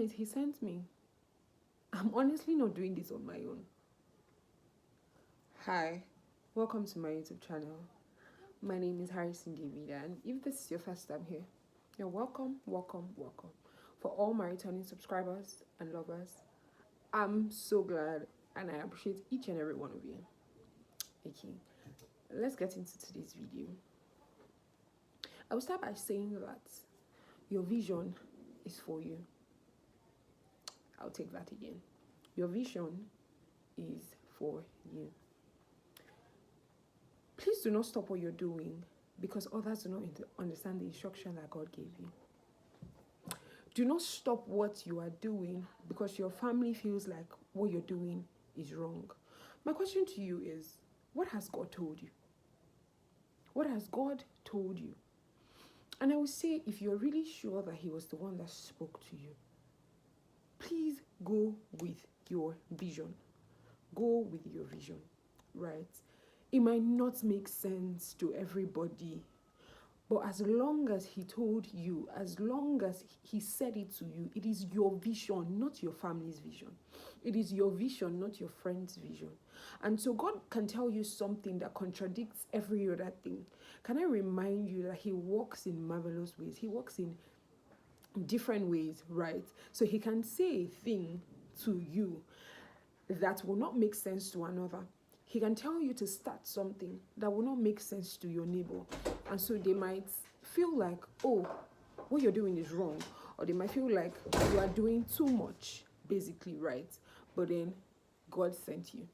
guys, he sent me. I'm honestly not doing this on my own. Hi, welcome to my YouTube channel. My name is Harrison David, and if this is your first time here, you're welcome. For all my returning subscribers and lovers, I'm so glad and I appreciate each and every one of you. Okay, let's get into today's video. I will start by saying that your vision is for you. I'll take that again. Your vision is for you. Please do not stop what you're doing because others do not understand the instruction that God gave you. Do not stop what you are doing because your family feels like what you're doing is wrong. My question to you is, what has God told you? What has God told you? And I will say, if you're really sure that he was the one that spoke to you, please go with your vision. Go with your vision, right? It might not make sense to everybody, but as long as he told you, as long as he said it to you, it is your vision, not your family's vision. It is your vision, not your friend's vision. And so God can tell you something that contradicts every other thing. Can I remind you that he works in marvelous ways? He works in different ways, right? So he can say a thing to you that will not make sense to another. He can tell you to start something that will not make sense to your neighbor. And so they might feel like, oh, what you're doing is wrong. Or they might feel like you are doing too much, basically, right? But then God sent you.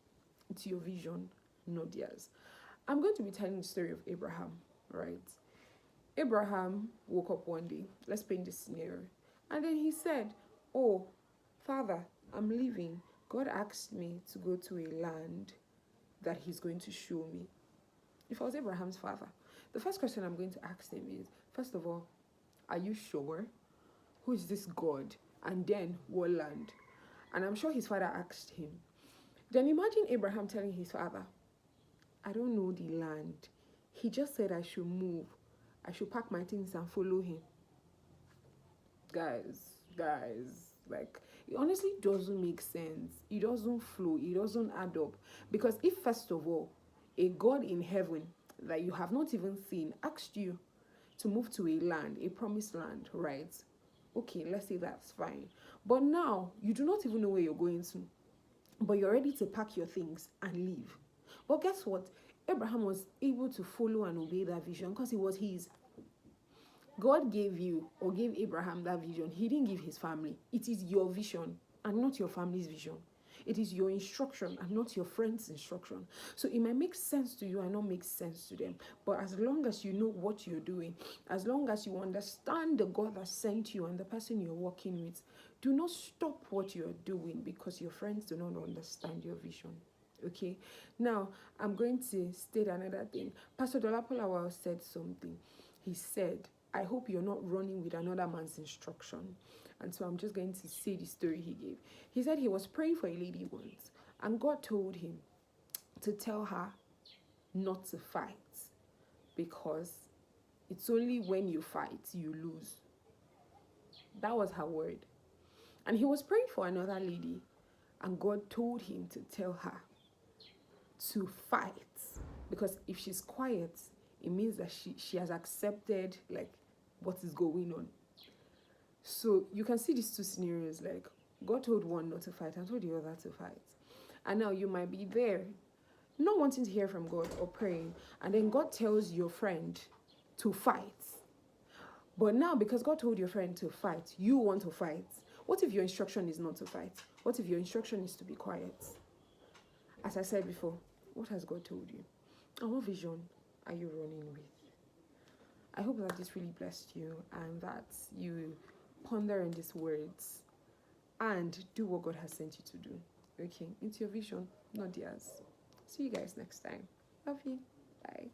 It's your vision, not theirs. I'm going to be telling the story of Abraham, right? Abraham woke up one day. Let's paint this scenario. And then he said, oh, Father, I'm leaving. God asked me to go to a land that he's going to show me. If I was Abraham's father, the first question I'm going to ask him is, first of all, are you sure? Who is this God? And then, what land? And I'm sure his father asked him. Then imagine Abraham telling his father, I don't know the land. He just said I should move. I should pack my things and follow him. Guys, like, it honestly doesn't make sense. It doesn't flow. It doesn't add up. Because if, first of all, a God in heaven that you have not even seen asked you to move to a land, a promised land, right? Okay, let's say that's fine. But now, you do not even know where you're going to. But you're ready to pack your things and leave. But guess what? Abraham was able to follow and obey that vision because it was his. God gave you or gave Abraham that vision. He didn't give his family. It is your vision and not your family's vision. It is your instruction and not your friend's instruction. So it might make sense to you and not make sense to them. But as long as you know what you're doing, as long as you understand the God that sent you and the person you're working with, do not stop what you're doing because your friends do not understand your vision. Okay, now I'm going to state another thing. Pastor Dolapo Lawal said something. He said, I hope you're not running with another man's instruction. And so I'm just going to say the story he gave. He said he was praying for a lady once, and God told him to tell her not to fight because it's only when you fight you lose. That was her word. And he was praying for another lady, and God told him to tell her to fight because if she's quiet, it means that she has accepted like what is going on. So you can see these two scenarios, like God told one not to fight and told the other to fight. And now you might be there not wanting to hear from God or praying, and then God tells your friend to fight. But now because God told your friend to fight, you want to fight. What if your instruction is not to fight? What if your instruction is to be quiet? As I said before, what has God told you? And what vision are you running with? I hope that this really blessed you and that you ponder on these words and do what God has sent you to do. Okay, it's your vision, not theirs. See you guys next time. Love you. Bye.